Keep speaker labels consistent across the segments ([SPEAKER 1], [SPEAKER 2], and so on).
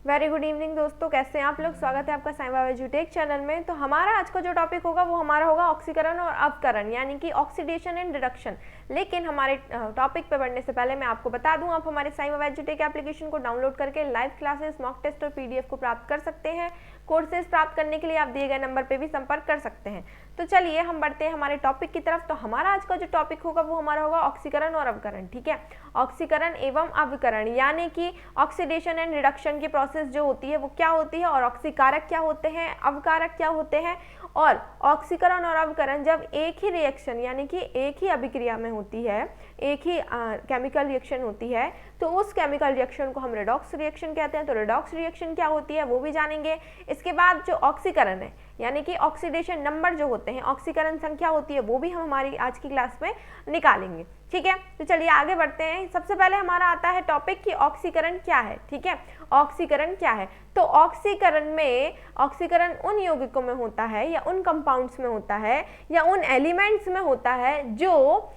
[SPEAKER 1] Very good evening दोस्तों, कैसे हैं आप लोग। स्वागत है आपका साईं बाबा एजुटेक चैनल में। तो हमारा आज का जो टॉपिक होगा वो हमारा होगा ऑक्सीकरण और अवकरण, यानी कि ऑक्सीडेशन एंड रिडक्शन। लेकिन हमारे टॉपिक पे बढ़ने से पहले मैं आपको बता दूं, आप हमारे साईं बाबा एजुटेक एप्लीकेशन को डाउनलोड करके लाइव क्लासेस, मॉक टेस्ट और पीडीएफ को प्राप्त कर सकते हैं। कोर्सेज प्राप्त करने के लिए आप दिए गए नंबर पर भी संपर्क कर सकते हैं। तो चलिए हम बढ़ते हैं हमारे टॉपिक की तरफ। तो हमारा आज का जो टॉपिक होगा वो हमारा होगा ऑक्सीकरण और अवकरण। ठीक है, ऑक्सीकरण एवं अवकरण यानी कि ऑक्सीडेशन एंड रिडक्शन की प्रोसेस जो होती है वो क्या होती है, और ऑक्सीकारक क्या होते हैं, अवकारक क्या होते हैं। और ऑक्सीकरण और अवकरण जब एक ही रिएक्शन यानी कि एक ही अभिक्रिया में होती है, एक ही केमिकल रिएक्शन होती है, तो उस केमिकल रिएक्शन को हम रेडॉक्स रिएक्शन कहते हैं। तो रेडॉक्स रिएक्शन क्या होती है वो भी जानेंगे। इसके बाद जो ऑक्सीकरण है यानी कि ऑक्सीडेशन नंबर जो होते हैं, ऑक्सीकरण संख्या होती है, वो भी हम हमारी आज की क्लास में निकालेंगे। ठीक है, तो चलिए आगे बढ़ते हैं। सबसे पहले हमारा आता है टॉपिक कि ऑक्सीकरण क्या है। ठीक है, ऑक्सीकरण क्या है। तो ऑक्सीकरण में, ऑक्सीकरण उन यौगिकों में होता है या उन कंपाउंड्स में होता है या उन एलिमेंट्स में होता है जो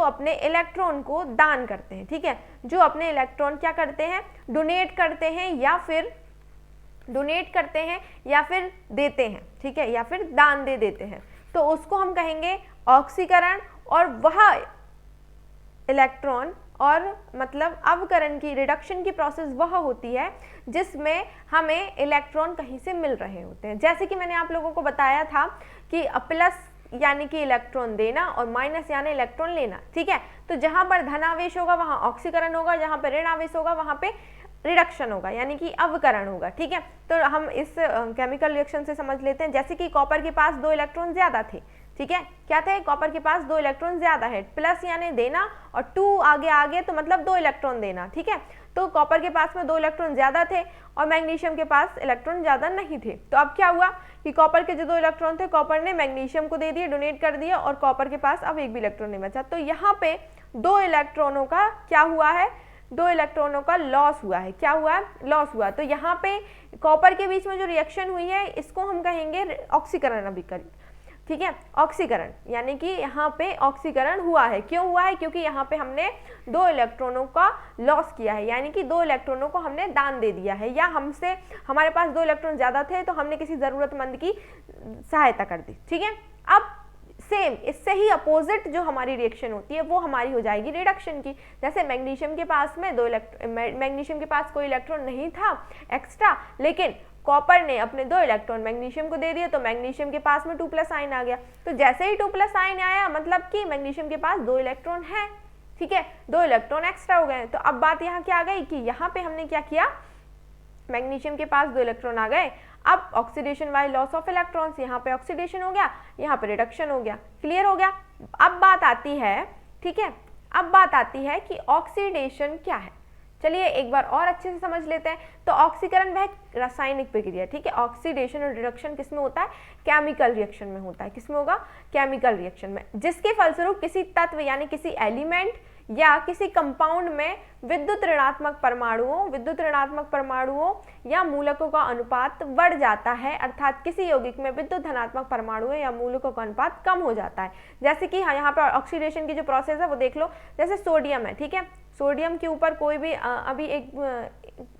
[SPEAKER 1] अपने इलेक्ट्रॉन को दान करते हैं। ठीक है, जो अपने इलेक्ट्रॉन क्या करते हैं, डोनेट करते हैं या फिर देते हैं। ठीक है, या फिर दान दे देते हैं, तो उसको हम कहेंगे ऑक्सीकरण। और वह इलेक्ट्रॉन और मतलब अवकरण की, रिडक्शन की प्रोसेस वह होती है जिसमें हमें इलेक्ट्रॉन कहीं से मिल रहे होते हैं। जैसे कि मैंने आप लोगों को बताया था कि प्लस यानी कि इलेक्ट्रॉन देना और माइनस यानी इलेक्ट्रॉन लेना। ठीक है, तो जहां पर धनावेश होगा वहां ऑक्सीकरण होगा, जहां पर ऋण आवेश होगा वहां पे रिडक्शन होगा यानी कि अवकरण होगा। ठीक है, तो हम इस केमिकल रिएक्शन से समझ लेते हैं। जैसे कि कॉपर के पास 2 इलेक्ट्रॉन ज्यादा थे। ठीक है, क्या थे, कॉपर के पास 2 इलेक्ट्रॉन ज्यादा है, प्लस यानी देना और 2 आगे आगे तो मतलब 2 इलेक्ट्रॉन देना। ठीक है, तो कॉपर के पास में 2 इलेक्ट्रॉन ज्यादा थे और मैग्नीशियम के पास इलेक्ट्रॉन ज्यादा नहीं थे। तो अब क्या हुआ कि कॉपर के जो 2 इलेक्ट्रॉन थे, कॉपर ने मैग्नीशियम को दे दिए, डोनेट कर दिया, और कॉपर के पास अब एक भी इलेक्ट्रॉन नहीं बचा। तो यहाँ पे 2 इलेक्ट्रॉनों का क्या हुआ है, 2 इलेक्ट्रॉनों का लॉस हुआ है। क्या हुआ, लॉस हुआ। तो यहाँ पे कॉपर के बीच में जो रिएक्शन हुई है इसको हम कहेंगे ऑक्सीकरण अभिक्रिया। ठीक है, ऑक्सीकरण यानी कि यहाँ पे ऑक्सीकरण हुआ है। क्यों हुआ है, क्योंकि यहाँ पे हमने 2 इलेक्ट्रॉनों का लॉस किया है, यानी कि 2 इलेक्ट्रॉनों को हमने दान दे दिया है, या हमारे पास 2 इलेक्ट्रॉन ज्यादा थे तो हमने किसी जरूरतमंद की सहायता कर दी। ठीक है, अब सेम इससे ही अपोजिट जो हमारी रिएक्शन होती है वो हमारी हो जाएगी रिडक्शन की। जैसे मैग्नीशियम के पास में मैग्नीशियम के पास कोई इलेक्ट्रॉन नहीं था एक्स्ट्रा, लेकिन कॉपर ने अपने 2 इलेक्ट्रॉन मैग्नीशियम को दे दिए, तो मैग्नीशियम के पास में 2+ आयन आ गया। तो जैसे ही 2+ आयन आया मतलब कि मैग्नीशियम के पास 2 इलेक्ट्रॉन है। ठीक है, 2 इलेक्ट्रॉन एक्स्ट्रा हो गए। तो अब बात यहाँ क्या आ गई कि यहाँ पे हमने क्या किया, मैग्नीशियम के पास 2 इलेक्ट्रॉन आ गए। अब oxidation by loss of electrons, यहाँ पे ऑक्सीडेशन हो गया, यहाँ पे रिडक्शन हो गया। क्लियर हो गया। अब बात आती है, ठीक है, अब बात आती है कि ऑक्सीडेशन क्या है। चलिए एक बार और अच्छे से समझ लेते हैं। तो ऑक्सीकरण वह रासायनिक प्रक्रिया, ठीक है, ऑक्सीडेशन और रिडक्शन किसमें होता है, केमिकल रिएक्शन में होता है। किसमें होगा, केमिकल रिएक्शन में, जिसके फलस्वरूप किसी तत्व यानी किसी एलिमेंट या किसी कंपाउंड में विद्युत ऋणात्मक परमाणुओं या मूलकों का अनुपात बढ़ जाता है, अर्थात किसी यौगिक में विद्युत धनात्मक परमाणुओं या मूलकों का अनुपात कम हो जाता है। जैसे कि यहाँ पर ऑक्सीडेशन की जो प्रोसेस है वो देख लो। जैसे सोडियम है, ठीक है, सोडियम के ऊपर कोई भी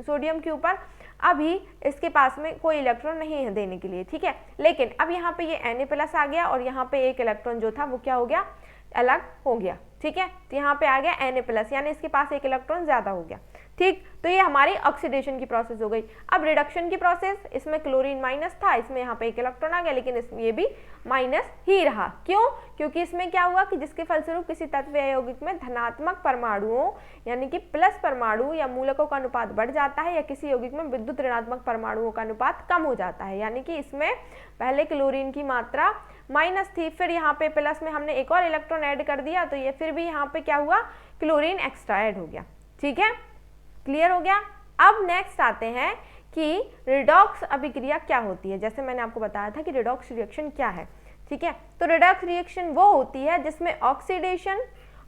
[SPEAKER 1] सोडियम के ऊपर अभी इसके पास में कोई इलेक्ट्रॉन नहीं है देने के लिए। ठीक है, लेकिन अब यहाँ पे ये Na+ आ गया और यहाँ पे एक इलेक्ट्रॉन जो था वो क्या हो गया, अलग हो गया। ठीक है, तो यहाँ पे आ गया Na+, यानी इसके पास एक इलेक्ट्रॉन ज्यादा हो गया। ठीक, तो ये हमारी ऑक्सीडेशन की प्रोसेस हो गई। अब रिडक्शन की प्रोसेस, इसमें क्लोरीन माइनस था, इसमें यहाँ पे एक इलेक्ट्रॉन आ गया, लेकिन इसमें ये भी माइनस ही रहा। क्यों, क्योंकि इसमें क्या हुआ कि जिसके फलस्वरूप किसी तत्व या यौगिक में धनात्मक परमाणुओं यानी कि प्लस परमाणु या मूलकों का अनुपात बढ़ जाता है, या किसी यौगिक में विद्युत ऋणात्मक परमाणुओं का अनुपात कम हो जाता है। यानी कि इसमें पहले क्लोरीन की मात्रा माइनस थी, फिर यहाँ पे प्लस में हमने एक और इलेक्ट्रॉन ऐड कर दिया, तो ये फिर भी यहाँ पे क्या हुआ, क्लोरीन एक्स्ट्रा ऐड हो गया। ठीक है, क्लियर हो गया। अब नेक्स्ट आते हैं कि रिडॉक्स अभिक्रिया क्या होती है। जैसे मैंने आपको बताया था कि रिडॉक्स रिएक्शन क्या है। ठीक है, तो रिडॉक्स रिएक्शन वो होती है जिसमें ऑक्सीडेशन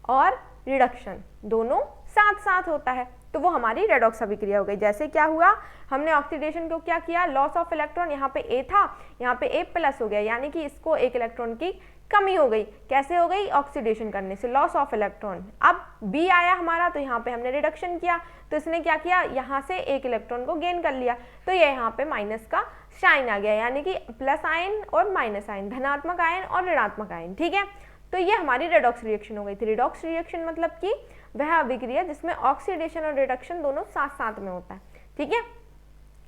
[SPEAKER 1] और रिडक्शन दोनों साथ साथ होता है, तो वो हमारी रेडॉक्स अभिक्रिया हो गई। जैसे क्या हुआ, हमने ऑक्सीडेशन को क्या किया, लॉस ऑफ इलेक्ट्रॉन, यहाँ पे A था, यहाँ पे A+ हो गया, यानी कि इसको एक इलेक्ट्रॉन की कमी हो गई, कैसे हो गई, ऑक्सीडेशन करने से, लॉस ऑफ इलेक्ट्रॉन। अब बी आया हमारा तो यहाँ पे हमने रिडक्शन किया, तो इसने क्या किया, यहाँ से एक इलेक्ट्रॉन को गेन कर लिया, तो ये यहाँ पे माइनस का साइन आ गया, यानी कि प्लस आयन और माइनस आयन, धनात्मक आयन और ऋणात्मक आयन, ठीक है। तो ये हमारी रेडॉक्स रिएक्शन हो गई थी। रेडॉक्स रिएक्शन मतलब कि वह अभिक्रिया जिसमें ऑक्सीडेशन और रिडक्शन दोनों साथ साथ में होता है, ठीक है।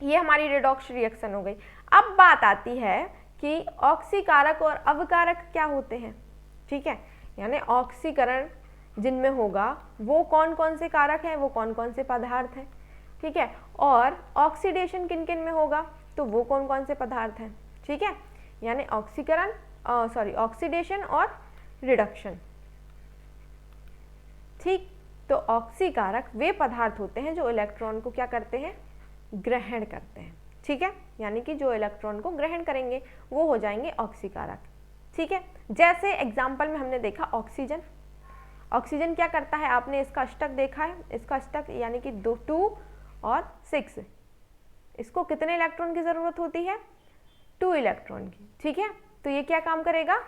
[SPEAKER 1] ये हमारी रेडॉक्स रिएक्शन हो गई। अब बात आती है कि ऑक्सीकारक और अवकारक क्या होते हैं, ठीक है, यानी ऑक्सीकरण जिनमें होगा वो कौन कौन से कारक हैं, वो कौन कौन से पदार्थ हैं, ठीक है, और ऑक्सीडेशन किन किन में होगा तो वो कौन कौन से पदार्थ हैं, ठीक है, यानी ऑक्सीकरण ऑक्सीडेशन और रिडक्शन, ठीक। तो ऑक्सीकारक वे पदार्थ होते हैं जो इलेक्ट्रॉन को क्या करते हैं, ग्रहण करते हैं, ठीक है, यानी कि जो इलेक्ट्रॉन को ग्रहण करेंगे वो हो जाएंगे ऑक्सीकारक, ठीक है। जैसे एग्जाम्पल में हमने देखा ऑक्सीजन, ऑक्सीजन क्या करता है, आपने इसका अष्टक देखा है, इसका अष्टक यानी कि 2 और 6, इसको कितने इलेक्ट्रॉन की जरूरत होती है, 2 इलेक्ट्रॉन की, ठीक है। तो ये क्या काम करेगा,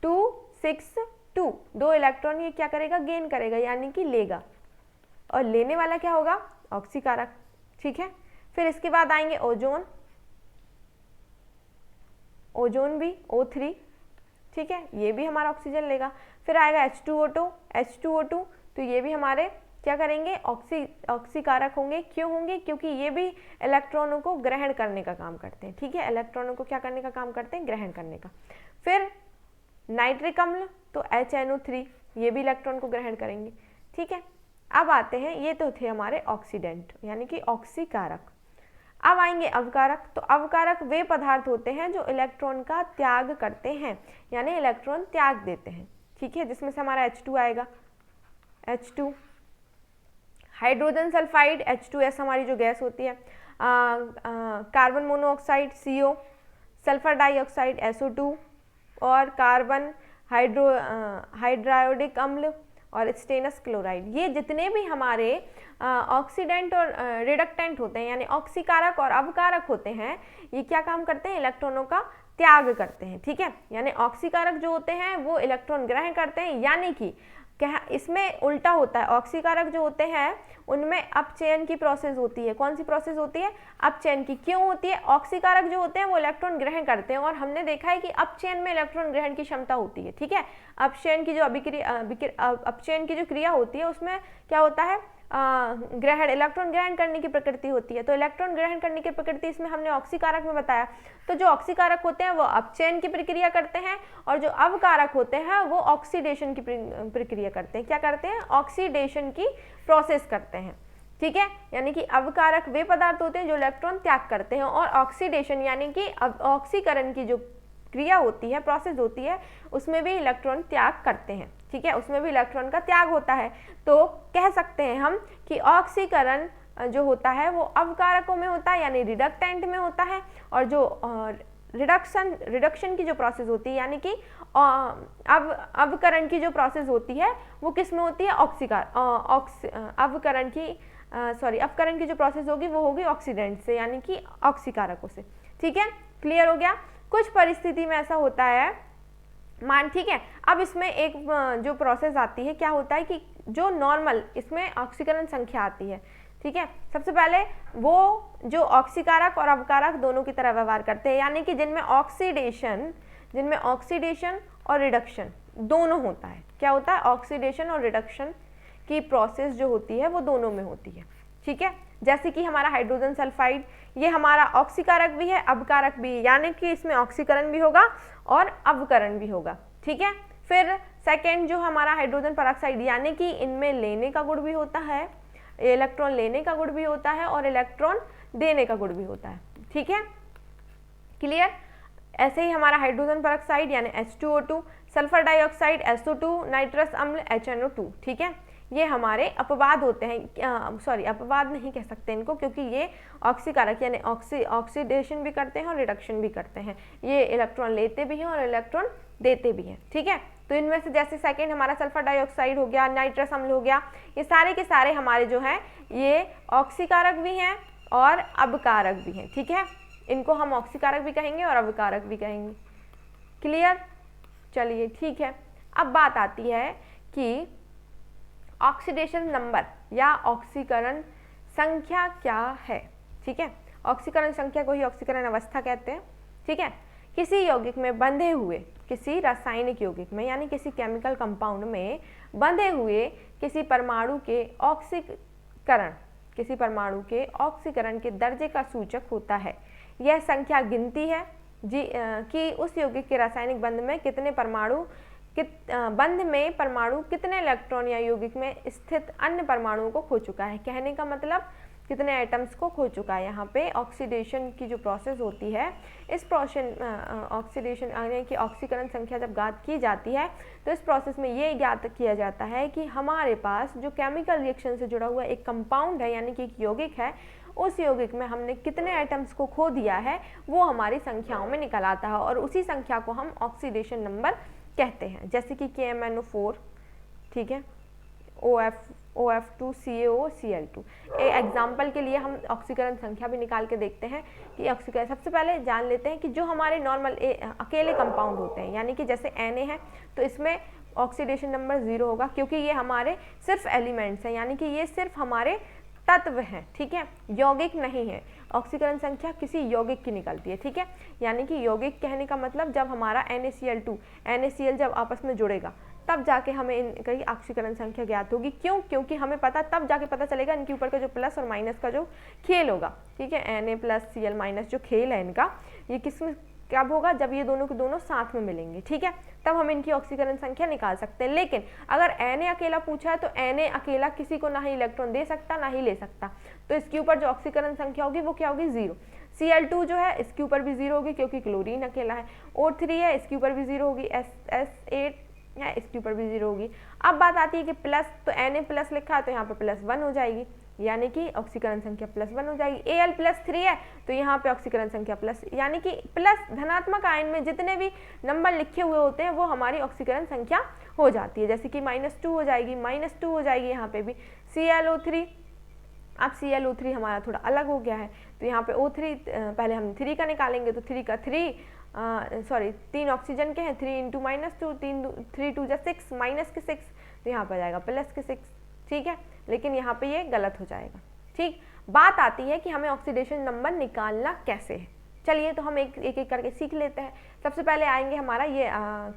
[SPEAKER 1] 2 6 2, 2 इलेक्ट्रॉन ये क्या करेगा, गेन करेगा, यानी कि लेगा, और लेने वाला क्या होगा, ऑक्सीकारक, ठीक है। फिर इसके बाद आएंगे ओजोन, ओजोन भी O3, ठीक है, ये भी हमारा ऑक्सीजन लेगा। फिर आएगा H2O2, तो ये भी हमारे क्या करेंगे, ऑक्सीकारक होंगे। क्यों होंगे, क्योंकि ये भी इलेक्ट्रॉनों को ग्रहण करने का काम करते हैं, ठीक है, इलेक्ट्रॉनों को क्या करने का काम करते हैं, ग्रहण करने का। फिर नाइट्रिक अम्ल तो HNO3, ये भी इलेक्ट्रॉन को ग्रहण करेंगे, ठीक है। अब आते हैं, ये तो थे हमारे ऑक्सीडेंट यानी कि ऑक्सीकारक। अब आएंगे अवकारक, तो अवकारक वे पदार्थ होते हैं जो इलेक्ट्रॉन का त्याग करते हैं, यानी इलेक्ट्रॉन त्याग देते हैं, ठीक है, जिसमें से हमारा H2 आएगा, H2, हाइड्रोजन सल्फाइड H2S हमारी जो गैस होती है, carbon monoxide CO, sulphur dioxide SO2, और कार्बन हाइड्रायोडिक अम्ल और स्टेनस क्लोराइड, ये जितने भी हमारे ऑक्सीडेंट और रिडक्टेंट होते हैं, यानी ऑक्सीकारक और अवकारक होते हैं, ये क्या काम करते हैं, इलेक्ट्रॉनों का त्याग करते हैं, ठीक है। यानी ऑक्सीकारक जो होते हैं वो इलेक्ट्रॉन ग्रहण करते हैं, यानी कि क्या इसमें उल्टा होता है, ऑक्सीकारक जो होते हैं उनमें अपचयन की प्रोसेस होती है। कौन सी प्रोसेस होती है, अपचयन की। क्यों होती है, ऑक्सीकारक जो होते हैं वो इलेक्ट्रॉन ग्रहण करते हैं, और हमने देखा है कि अपचयन में इलेक्ट्रॉन ग्रहण की क्षमता होती है, ठीक है। अपचयन की जो अपचयन की जो क्रिया होती है उसमें क्या होता है, ग्रहण, इलेक्ट्रॉन ग्रहण करने की प्रकृति होती है। तो इलेक्ट्रॉन ग्रहण करने की प्रकृति इसमें हमने ऑक्सीकारक में बताया। तो जो ऑक्सीकारक होते हैं वो अपचयन की प्रक्रिया करते हैं, और जो अवकारक होते हैं वो ऑक्सीडेशन की प्रक्रिया करते हैं। क्या करते हैं, ऑक्सीडेशन की प्रोसेस करते हैं, ठीक है। यानी कि अवकारक वे पदार्थ होते हैं जो इलेक्ट्रॉन त्याग करते हैं, और ऑक्सीडेशन यानी कि ऑक्सीकरण की जो क्रिया होती है, प्रोसेस होती है, उसमें भी इलेक्ट्रॉन त्याग करते हैं, ठीक है, उसमें भी इलेक्ट्रॉन का त्याग होता है। तो कह सकते हैं हम कि ऑक्सीकरण जो होता है वो अवकारकों में होता है, यानी रिडक्टेंट में होता है, और जो रिडक्शन की जो प्रोसेस होती है, यानी कि अवकरण की जो प्रोसेस होती है वो किस में होती है, अवकरण की जो प्रोसेस होगी वो होगी ऑक्सीडेंट से, यानी कि ऑक्सीकारकों से, ठीक है। क्लियर हो गया। कुछ परिस्थिति में ऐसा होता है ठीक है। अब इसमें एक जो प्रोसेस आती है, क्या होता है कि जो नॉर्मल इसमें ऑक्सीकरण संख्या आती है, ठीक है। सबसे पहले वो जो ऑक्सीकारक और अवकारक दोनों की तरह व्यवहार करते हैं, यानी कि जिनमें ऑक्सीडेशन और रिडक्शन दोनों होता है। क्या होता है, ऑक्सीडेशन और रिडक्शन की प्रोसेस जो होती है वो दोनों में होती है, ठीक है। जैसे कि हमारा हाइड्रोजन सल्फाइड, ये हमारा ऑक्सीकारक भी है, अवकारक भी है, यानी कि इसमें ऑक्सीकरण भी होगा और अवकरण भी होगा, ठीक है। फिर सेकेंड जो हमारा हाइड्रोजन पेरोक्साइड, यानी कि इनमें लेने का गुण भी होता है, इलेक्ट्रॉन लेने का गुण भी होता है और इलेक्ट्रॉन देने का गुण भी होता है, ठीक है। क्लियर। ऐसे ही हमारा हाइड्रोजन पेरोक्साइड यानी H2O2, sulphur dioxide SO2, nitrous अम्ल HNO2, ठीक है। ये हमारे अपवाद होते हैं, अपवाद नहीं कह सकते इनको, क्योंकि ये ऑक्सीकारक यानी ऑक्सीडेशन भी करते हैं और रिडक्शन भी करते हैं। ये इलेक्ट्रॉन लेते भी हैं और इलेक्ट्रॉन देते भी हैं, ठीक है। तो इनमें से जैसे सेकेंड हमारा सल्फर डाइऑक्साइड हो गया, नाइट्रस अम्ल हो गया, ये सारे के सारे हमारे जो हैं ये ऑक्सीकारक भी हैं और अवकारक भी हैं, ठीक है। इनको हम ऑक्सीकारक भी कहेंगे और अवकारक भी कहेंगे। क्लियर। चलिए ठीक है, अब बात आती है कि ऑक्सीडेशन नंबर या ऑक्सीकरण संख्या क्या है। ठीक है, ऑक्सीकरण संख्या को ही ऑक्सीकरण अवस्था कहते हैं। ठीक है, किसी यौगिक में बंधे हुए, किसी रासायनिक यौगिक में यानी किसी केमिकल कंपाउंड में बंधे हुए किसी परमाणु के ऑक्सीकरण, किसी परमाणु के ऑक्सीकरण के दर्जे का सूचक होता है। यह संख्या गिनती है कि उस यौगिक के रासायनिक बंध में कितने परमाणु बंध में परमाणु कितने इलेक्ट्रॉन या यौगिक में स्थित अन्य परमाणुओं को खो चुका है। कहने का मतलब कितने एटम्स को खो चुका है। यहाँ पे ऑक्सीडेशन की जो प्रोसेस होती है, इस प्रोसेस ऑक्सीडेशन यानी कि ऑक्सीकरण संख्या जब ज्ञात की जाती है तो इस प्रोसेस में ये ज्ञात किया जाता है कि हमारे पास जो केमिकल रिएक्शन से जुड़ा हुआ एक कंपाउंड है यानी कि एक यौगिक है, उस यौगिक में हमने कितने एटम्स को खो दिया है वो हमारी संख्याओं में निकल आता है और उसी संख्या को हम ऑक्सीडेशन नंबर कहते हैं। जैसे कि KMnO4, ठीक है, OF2CaOCl2। एग्जाम्पल के लिए हम ऑक्सीकरण संख्या भी निकाल के देखते हैं कि ऑक्सीकरण, सबसे पहले जान लेते हैं कि जो हमारे नॉर्मल अकेले कंपाउंड होते हैं यानी कि जैसे Na है तो इसमें ऑक्सीडेशन नंबर 0 होगा क्योंकि ये हमारे सिर्फ एलिमेंट्स हैं यानी कि ये सिर्फ हमारे तत्व हैं। ठीक है, यौगिक नहीं है। ऑक्सीकरण संख्या किसी यौगिक की निकलती है। ठीक है, यानी कि यौगिक कहने का मतलब जब हमारा NaCl2 NaCl जब आपस में जुड़ेगा तब जाके हमें इनकी ऑक्सीकरण संख्या ज्ञात होगी। क्यों? क्योंकि हमें पता, तब जाके पता चलेगा इनके ऊपर का जो प्लस और माइनस का जो खेल होगा। ठीक है, Na+Cl- जो खेल है इनका, ये किसमें कब होगा? जब ये दोनों के दोनों साथ में मिलेंगे। ठीक है, तब हम इनकी ऑक्सीकरण संख्या निकाल सकते हैं। लेकिन अगर Na अकेला पूछा है तो Na अकेला किसी को ना ही इलेक्ट्रॉन दे सकता ना ही ले सकता, तो इसके ऊपर जो ऑक्सीकरण संख्या होगी वो क्या होगी? 0। Cl2 जो है इसके ऊपर भी 0 होगी क्योंकि क्लोरीन अकेला है। O3 है, इसके ऊपर भी 0 होगी। S8 है, इसके ऊपर भी 0 होगी। अब बात आती है कि प्लस, तो Na+ लिखा है तो यहाँ पे +1 हो जाएगी यानी कि ऑक्सीकरण संख्या +1 हो जाएगी। Al+3 है तो यहाँ पे ऑक्सीकरण संख्या प्लस, यानी कि प्लस धनात्मक आयन में जितने भी नंबर लिखे हुए होते हैं वो हमारी ऑक्सीकरण संख्या हो जाती है। जैसे कि -2 हो जाएगी, -2 हो जाएगी यहाँ पे भी। ClO3, अब ClO3 हमारा थोड़ा अलग हो गया है तो यहाँ पे O3, पहले हम 3 का निकालेंगे तो 3 का 3 3 ऑक्सीजन के हैं, 3 × -2, 3 2 6 माइनस के 6, तो यहाँ पर जाएगा प्लस के 6। ठीक है, लेकिन यहाँ पे ये गलत हो जाएगा। ठीक, बात आती है कि हमें ऑक्सीडेशन नंबर निकालना कैसे है। चलिए तो हम एक एक करके सीख लेते हैं। सबसे पहले आएंगे हमारा ये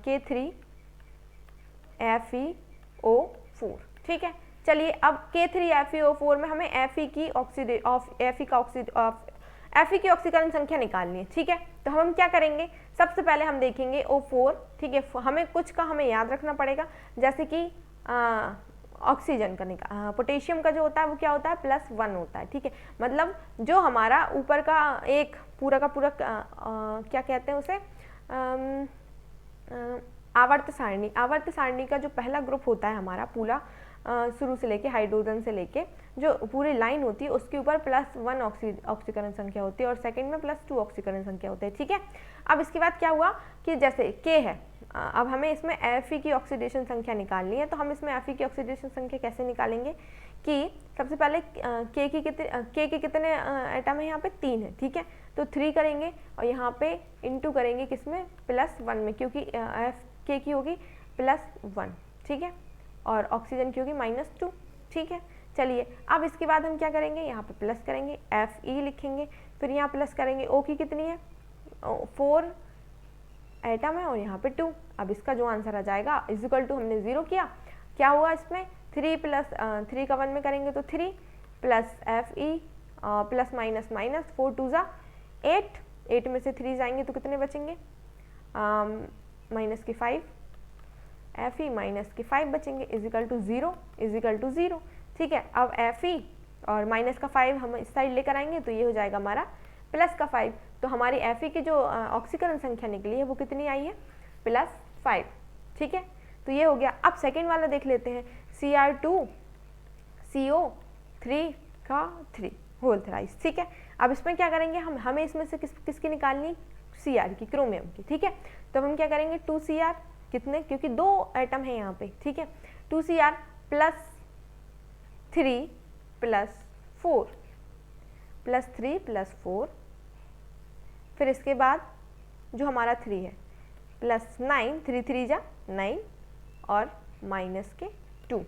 [SPEAKER 1] K3FeO4। ठीक है, चलिए अब K3FeO4 में हमें Fe की ऑक्सीकरण संख्या निकालनी है। ठीक है, तो हम क्या करेंगे? सबसे पहले हम देखेंगे O4। ठीक है, हमें कुछ का हमें याद रखना पड़ेगा, जैसे कि ऑक्सीजन का पोटेशियम का जो होता है वो क्या होता है? +1 होता है। ठीक है, मतलब जो हमारा ऊपर का एक पूरा का पूरा क्या कहते हैं उसे, आवर्त सारणी का जो पहला ग्रुप होता है हमारा पूरा, शुरू से लेके हाइड्रोजन से लेके जो पूरी लाइन होती है उसके ऊपर +1 ऑक्सीकरण संख्या होती है और सेकंड में +2 ऑक्सीकरण संख्या होती है। ठीक है, अब इसके बाद क्या हुआ कि जैसे K है, अब हमें इसमें Fe की ऑक्सीडेशन संख्या निकालनी है, तो हम इसमें Fe की ऑक्सीडेशन संख्या कैसे निकालेंगे कि सबसे पहले K के कितने एटम है? यहाँ पे 3 है। ठीक है, तो 3 करेंगे और यहाँ पे इंटू करेंगे किसमें? +1 में, क्योंकि K की होगी +1। ठीक है, और ऑक्सीजन की होगी -2। ठीक है, चलिए अब इसके बाद हम क्या करेंगे? यहाँ पे प्लस करेंगे, Fe लिखेंगे, फिर यहाँ प्लस करेंगे। O की कितनी है? 4 एटम है और यहाँ पे 2। अब इसका जो आंसर आ जाएगा इक्वल टू, हमने 0 किया, क्या हुआ इसमें? 3 + 3 का 1 में करेंगे तो 3 plus Fe plus minus minus, 4 2 = 8, 8 में से 3 जाएंगे तो कितने बचेंगे? -5, Fe -5 बचेंगे इक्वल टू 0। ठीक है, अब Fe और -5 हम इस साइड लेकर आएंगे तो ये हो जाएगा हमारा +5। तो हमारी Fe की जो ऑक्सीकरण संख्या निकली है वो कितनी आई है? +5। ठीक है, तो ये हो गया। अब सेकेंड वाला देख लेते हैं, Cr2CO3 का 3 होल थ्राइस। ठीक है, अब इसमें क्या करेंगे? हमें इसमें से किसकी निकालनी? Cr की, क्रोमियम की। ठीक है, तो हम क्या करेंगे? 2Cr, कितने? क्योंकि 2 एटम है यहाँ पे। ठीक है, 2Cr +3 +4 फिर इसके बाद जो हमारा 3 है प्लस 9, 3 3 जा 9 और माइनस के 2।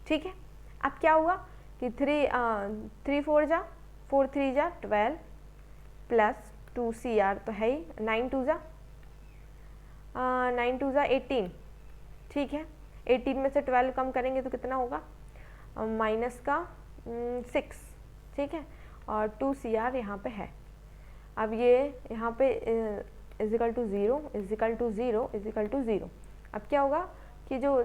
[SPEAKER 1] ठीक है, अब क्या हुआ कि 3 4 जा 4 3 जा 12 प्लस 2 CR तो है ही, 9 2 जा 18। ठीक है, 18 में से 12 कम करेंगे तो कितना होगा, माइनस का 6। ठीक है, और 2 CR यहाँ पे है। अब ये यहाँ पे equal to 0 equal to 0 equal to 0। अब क्या होगा कि जो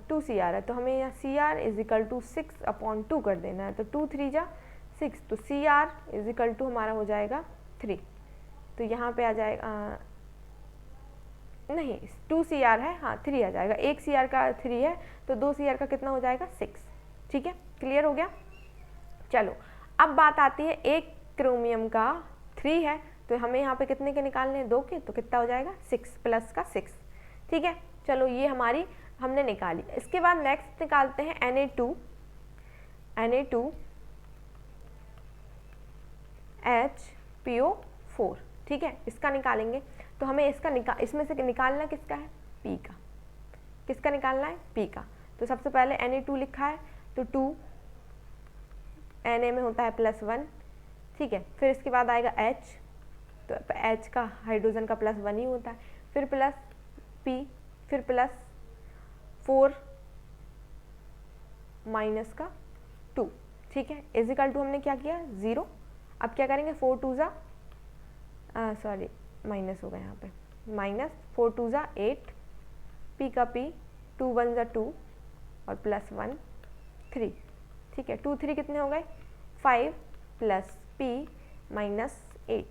[SPEAKER 1] 2 CR है तो हमें यहाँ CR इजिकल टू 6/2 कर देना है। तो 2 3 जा 6, तो CR इजिकल टू हमारा हो जाएगा 3। तो यहाँ पे आ जाएगा नहीं 2 CR है, हाँ 3 आ जाएगा। 1 CR का 3 है तो 2 CR का कितना हो जाएगा 6। ठीक है, क्लियर हो गया। चलो अब बात आती है, एक क्रोमियम का 3 है तो हमें यहाँ पे कितने के निकालने हैं, 2 के, तो कितना हो जाएगा 6 प्लस का 6। ठीक है, चलो ये हमारी हमने निकाली। इसके बाद नेक्स्ट निकालते हैं Na2HPO4। ठीक है, इसका निकालेंगे तो हमें इसका इसमें से निकालना किसका है, P का। किसका निकालना है, P का। तो सबसे पहले Na2 लिखा है तो 2 Na में होता है +1। ठीक है, फिर इसके बाद आएगा H, तो H का हाइड्रोजन का +1 ही होता है, फिर प्लस P, फिर प्लस 4 माइनस का 2। ठीक है, इजिकल टू हमने क्या किया 0। अब क्या करेंगे 4 2 जा सॉरी माइनस होगा यहाँ पे, माइनस 4 2 जा 8, P का P, 2 1 जा 2 और +1 3। ठीक है, 2 3 कितने हो गए 5 प्लस P माइनस 8।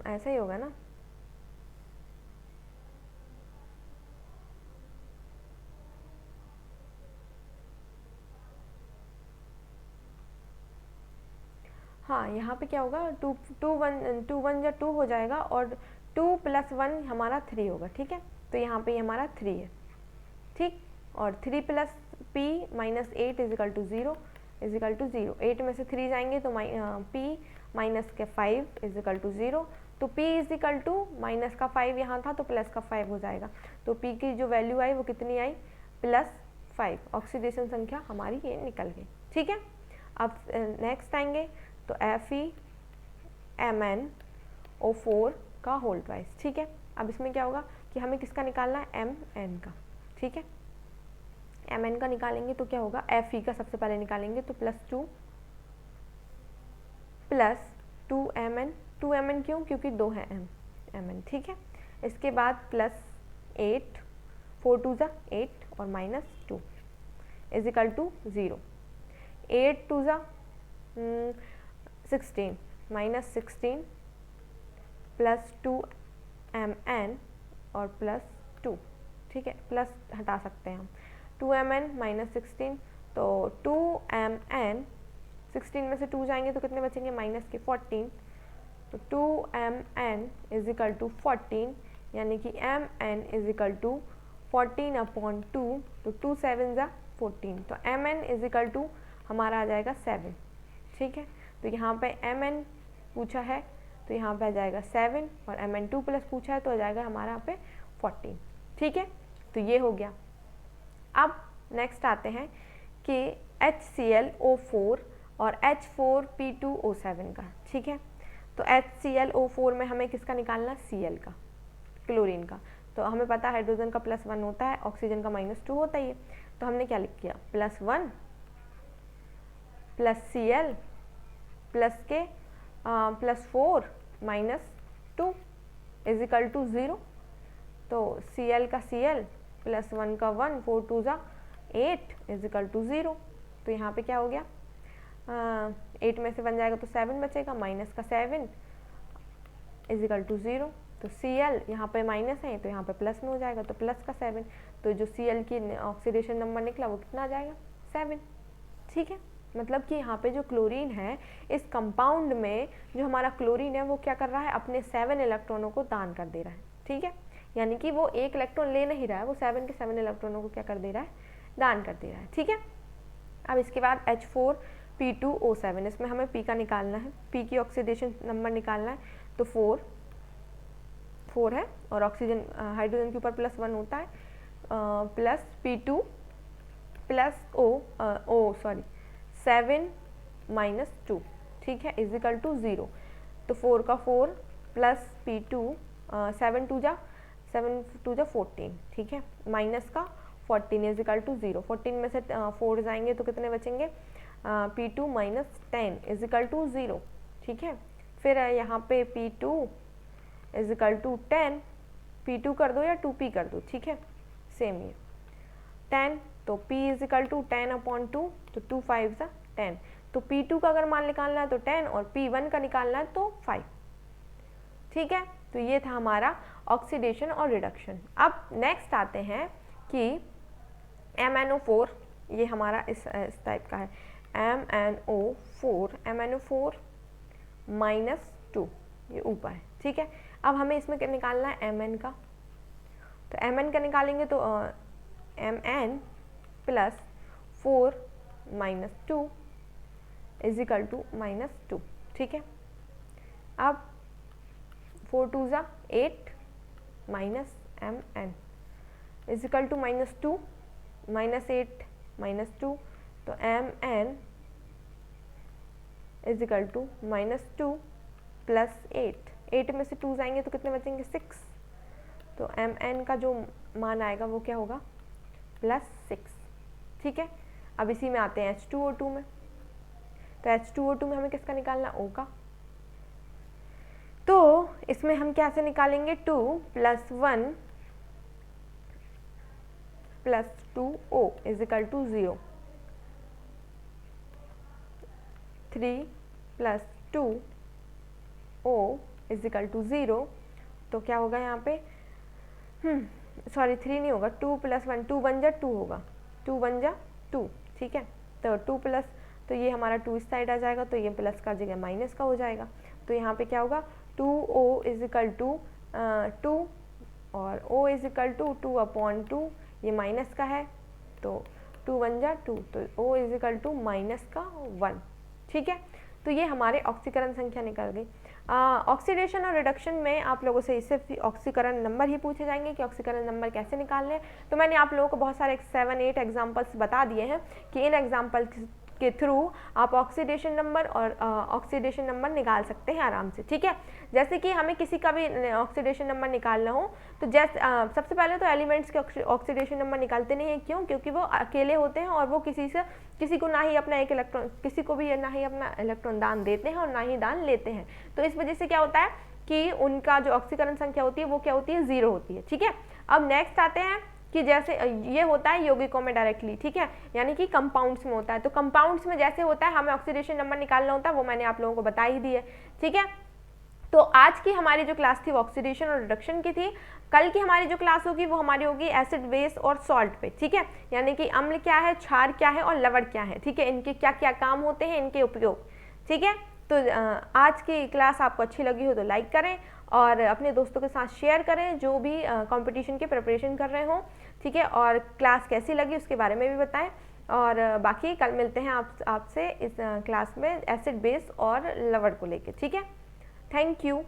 [SPEAKER 1] ऐसा ही होगा ना। हाँ, यहाँ पे क्या होगा 2 1 या 2 हो जाएगा और 2 + 1 हमारा 3 होगा। ठीक है, तो यहाँ पे हमारा 3 है। ठीक, और 3 plus P minus 8 equal to 0 equal to 0। 8 में से 3 जाएंगे तो P माइनस के 5 इजिकल टू 0। तो P इजिकल टू माइनस का 5 यहाँ था तो प्लस का 5 हो जाएगा। तो P की जो वैल्यू आई वो कितनी आई +5। ऑक्सीडेशन संख्या हमारी ये निकल गई। ठीक है, अब नेक्स्ट आएंगे तो FeMnO4 का होल ट्वाइस। ठीक है, अब इसमें क्या होगा कि हमें किसका निकालना है Mn का। ठीक है, Mn का निकालेंगे तो क्या होगा Fe का सबसे पहले निकालेंगे तो +2 प्लस 2Mn। 2Mn क्यों, क्योंकि 2 है Mn। ठीक है, इसके बाद +8 4 2 जा 8 और -2 इजिकल टू 0। 8 2 जा 16 -16 प्लस 2Mn और +2। ठीक है, प्लस हटा सकते हैं हम, 2Mn -16 तो 2Mn 16 में से 2 जाएंगे तो कितने बचेंगे माइनस के 14। तो 2Mn इजिकल टू 14 यानी कि Mn इजिकल टू 14/2। तो 2 7 जा 14, तो Mn इजिकल टू हमारा आ जाएगा 7। ठीक है, तो यहाँ पे Mn पूछा है तो यहाँ पे आ जाएगा 7 और Mn2 प्लस पूछा है तो आ जाएगा हमारा यहाँ पे 14। ठीक है, तो ये हो गया। अब नेक्स्ट आते हैं कि HClO4 और H4P2O7 का। ठीक है, तो HClO4 में हमें किसका निकालना, Cl का, क्लोरीन का। तो हमें पता है हाइड्रोजन का +1 होता है, ऑक्सीजन का -2 होता ही है। तो हमने क्या लिख किया +1 प्लस Cl प्लस के +4 -2 इजिकल टू 0। तो Cl का Cl +1 का 1 4 2 जा 8 इजिकल टू 0। तो यहाँ पे क्या हो गया 8 में से 1 जाएगा तो 7 बचेगा, माइनस का 7 इजिकल टू 0। तो Cl यहाँ पे माइनस है तो यहाँ पे प्लस में हो जाएगा तो प्लस का 7। तो जो Cl की ऑक्सीडेशन नंबर निकला वो कितना आ जाएगा 7। ठीक है, मतलब कि यहाँ पे जो क्लोरीन है इस कंपाउंड में जो हमारा क्लोरीन है वो क्या कर रहा है, अपने 7 इलेक्ट्रॉनों को दान कर दे रहा है। ठीक है, यानी कि वो 1 इलेक्ट्रॉन ले नहीं रहा है, वो 7 के 7 इलेक्ट्रॉनों को क्या कर दे रहा है, दान कर दे रहा है, ठीक है। अब इसके बाद H4P2O7, इसमें हमें P का निकालना है, P की ऑक्सीडेशन नंबर निकालना है, तो 4 है और ऑक्सीजन हाइड्रोजन के ऊपर +1 होता है, प्लस P2 प्लस 7 - 2, ठीक है, इजिकल टू 0। तो 4 का 4 प्लस P2 7 2 जा 14, ठीक है, माइनस का 14 इजिकल टू 0। 14 में से 4 जाएंगे तो कितने बचेंगे, P2 - 10 इजिकल टू 0, ठीक है। फिर यहाँ पे P2 इजिकल टू 10, P2 कर दो या 2P कर दो, ठीक है, सेम ही 10, तो P इजिकल टू 10/2, तो 2 5 10। तो P2 का अगर मान निकालना है तो 10 और P1 का निकालना है तो 5, ठीक है। तो ये था हमारा ऑक्सीडेशन और रिडक्शन। अब नेक्स्ट आते हैं कि MnO4, ये हमारा इस टाइप का है, MnO4 -2, ये ऊपर है, ठीक है। अब हमें इसमें निकालना है Mn का, तो Mn का निकालेंगे तो Mn + 4 - 2 इजिकल टू -2, ठीक है। अब 4 2 = 8 Mn इजिकल टू -2, -8 -2, तो Mn इजिकल टू -2 + 8 में से 2 जाएंगे तो कितने बचेंगे, 6। तो Mn का जो मान आएगा वो क्या होगा, +6, ठीक है। अब इसी में आते हैं H2O2 में, तो H2O2 में हमें किसका निकालना, O का। तो इसमें हम क्या से निकालेंगे, 2 + 1 + 2O is equal to 0, 3 + 2O is equal to 0। तो क्या होगा यहाँ पे, सॉरी 3 नहीं होगा, 2 + 1, 2 1 जा 2 होगा, 2 1 जा 2, ठीक है। तो 2 प्लस, तो ये हमारा 2 इस साइड आ जाएगा, तो ये प्लस का जगह माइनस का हो जाएगा। तो यहाँ पे क्या होगा, 2O इजिकल टू 2 और O इजिकल टू 2/2, ये माइनस का है, तो 2 1 जा 2, तो O इजिकल टू -1, ठीक है। तो ये हमारे ऑक्सीकरण संख्या निकल गई। ऑक्सीडेशन और रिडक्शन में आप लोगों से सिर्फ ऑक्सीकरण नंबर ही पूछे जाएंगे कि ऑक्सीकरण नंबर कैसे निकालने हैं। तो मैंने आप लोगों को बहुत सारे 7-8 एग्जाम्पल्स बता दिए हैं कि इन एग्जाम्पल के थ्रू आप ऑक्सीडेशन नंबर और ऑक्सीडेशन नंबर निकाल सकते हैं आराम से, ठीक है। जैसे कि हमें किसी का भी ऑक्सीडेशन नंबर निकालना हो तो जैसे सबसे पहले तो एलिमेंट्स के ऑक्सीडेशन नंबर निकालते नहीं हैं, क्यों, क्योंकि वो अकेले होते हैं और वो किसी को ना ही अपना एक इलेक्ट्रॉन, किसी को भी ना ही अपना इलेक्ट्रॉन दान देते हैं और ना ही दान लेते हैं। तो इस वजह से क्या होता है कि उनका जो ऑक्सीकरण संख्या होती है वो क्या होती है, 0 होती है, ठीक है। अब नेक्स्ट आते हैं कि जैसे ये होता है यौगिकों में डायरेक्टली, ठीक है, यानी कि कंपाउंड्स में होता है। तो कंपाउंड्स में जैसे होता है हमें ऑक्सीडेशन नंबर निकालना होता है, वो मैंने आप लोगों को बता ही दी है, ठीक है। तो आज की हमारी जो क्लास थी वो ऑक्सीडेशन और रिडक्शन की थी। कल की हमारी जो क्लास होगी वो हमारी होगी एसिड, बेस और सॉल्ट पे, ठीक है, यानी कि अम्ल क्या है, क्षार क्या है और लवण क्या है, ठीक है, इनके क्या क्या काम होते हैं, इनके उपयोग, ठीक है। तो आज की क्लास आपको अच्छी लगी हो तो लाइक करें और अपने दोस्तों के साथ शेयर करें जो भी कंपटीशन की प्रिपरेशन कर रहे हों, ठीक है। और क्लास कैसी लगी उसके बारे में भी बताएं। और बाकी कल मिलते हैं आपसे इस क्लास में एसिड, बेस और लवण को लेके, ठीक है। Thank you.